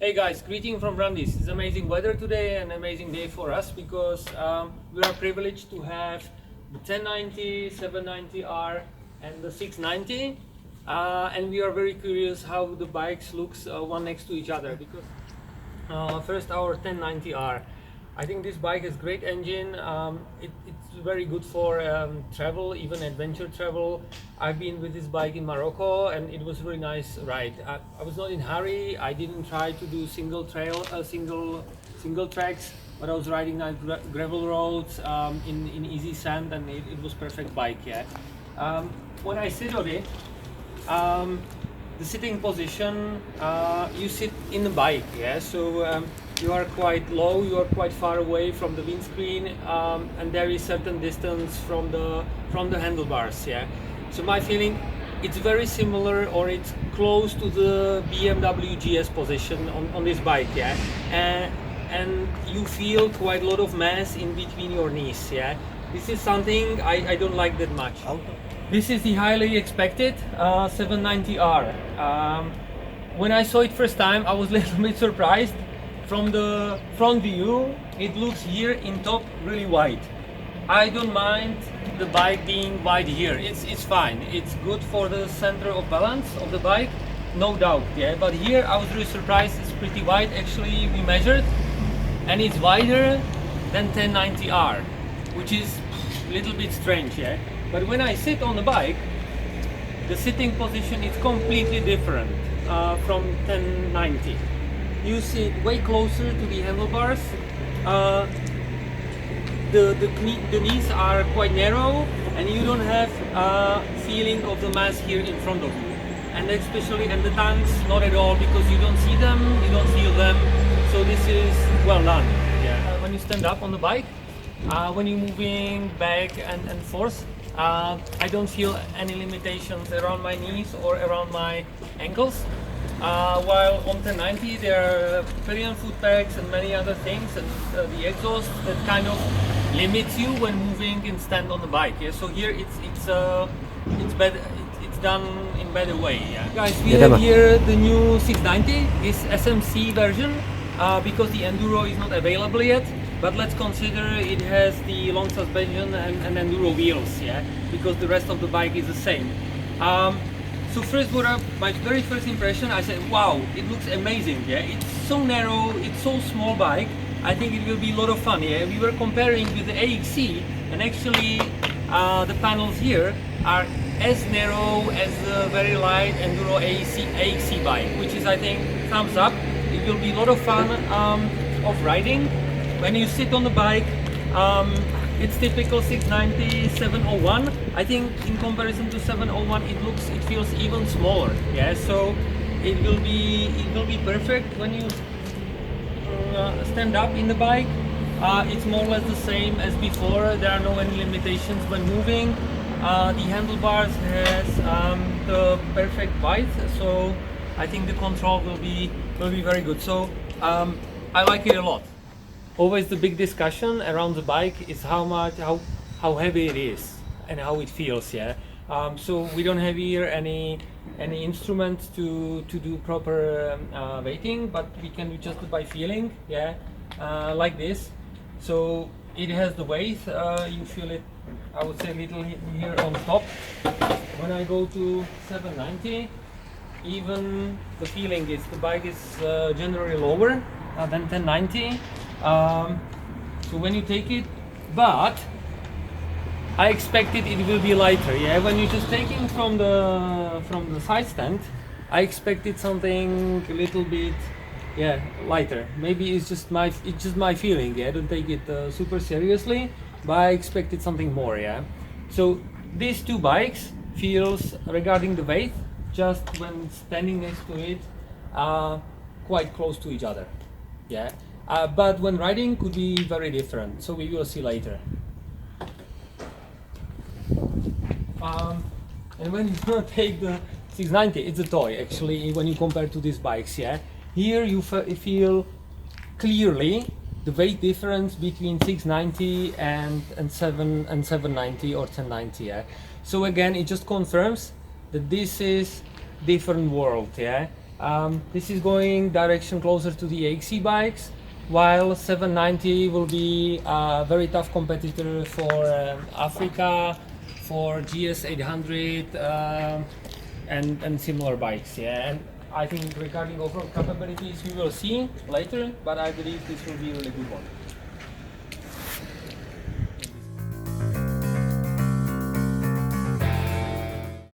Hey guys, greeting from Brandis. It's amazing weather today, an amazing day for us because we are privileged to have the 1090, 790R and the 690 and we are very curious how the bikes looks one next to each other because first our 1090R. I think this bike has great engine. It's very good for travel, even adventure travel. I've been with this bike in Morocco and it was a really nice ride. I was not in hurry. I didn't try to do single tracks, but I was riding nice gravel roads in easy sand, and it was perfect bike. Yeah. When I sit on it, the sitting position, you sit in the bike, yeah, so you are quite low, you are quite far away from the windscreen, and there is certain distance from the handlebars, yeah. So my feeling, it's very similar, or it's close to the BMW GS position on this bike, yeah, and you feel quite a lot of mass in between your knees, yeah. This is something I don't like that much. This is the highly expected 790R. When I saw it first time, I was a little bit surprised. From the front view, it looks here in top really wide. I don't mind the bike being wide here. It's fine. It's good for the center of balance of the bike, no doubt. Yeah, but here I was really surprised. It's pretty wide. Actually, we measured, and it's wider than 1090R, which is a little bit strange. Yeah. But when I sit on the bike, the sitting position is completely different from 1090. You sit way closer to the handlebars. The knees are quite narrow, and you don't have feeling of the mass here in front of you. And especially, and the tanks, not at all, because you don't see them, you don't feel them. So this is well done. Yeah. When you stand up on the bike, when you're moving back and forth, I don't feel any limitations around my knees or around my ankles. While on 1090 there are pillion foot pegs and many other things, and the exhaust that kind of limits you when moving and stand on the bike. Yeah, so here it's better. It's done in better way. Yeah, guys, we have here the new 690, this SMC version, because the Enduro is not available yet. But let's consider it has the long suspension and Enduro wheels, yeah, because the rest of the bike is the same. So first, my very first impression, I said, wow, it looks amazing, yeah. It's so narrow, it's so small bike. I think it will be a lot of fun, yeah. We were comparing with the AXC, and actually the panels here are as narrow as the very light Enduro AXC bike, which is, I think, thumbs up. It will be a lot of fun of riding. When you sit on the bike, it's typical 690, 701. I think in comparison to 701, it feels even smaller. Yeah, so it will be perfect when you stand up in the bike. It's more or less the same as before. There are no any limitations when moving. The handlebars has the perfect width, so I think the control will be very good. So I like it a lot. Always the big discussion around the bike is how heavy it is and how it feels. Yeah. So we don't have here any instruments to do proper weighting, but we can do just by feeling. Yeah. Like this. So it has the weight. You feel it. I would say a little here on top. When I go to 790, even the feeling is the bike is generally lower than 1090. So when you take it, but I expected it will be lighter. Yeah, when you're just taking from the side stand, I expected something a little bit, yeah, lighter. Maybe it's just my feeling. Yeah, I don't take it super seriously, but I expected something more. Yeah, so these two bikes feels regarding the weight, just when standing next to it, quite close to each other. Yeah. But when riding could be very different, so we will see later. And when you take the 690, it's a toy actually when you compare to these bikes. Yeah, here you feel clearly the weight difference between 690 and 790 or 1090. Yeah, so again it just confirms that this is different world. Yeah, This is going direction closer to the AXE bikes, while 790 will be a very tough competitor for Africa, for GS 800 and similar bikes. Yeah, and I think regarding overall capabilities we will see later, but I believe this will be a really good one.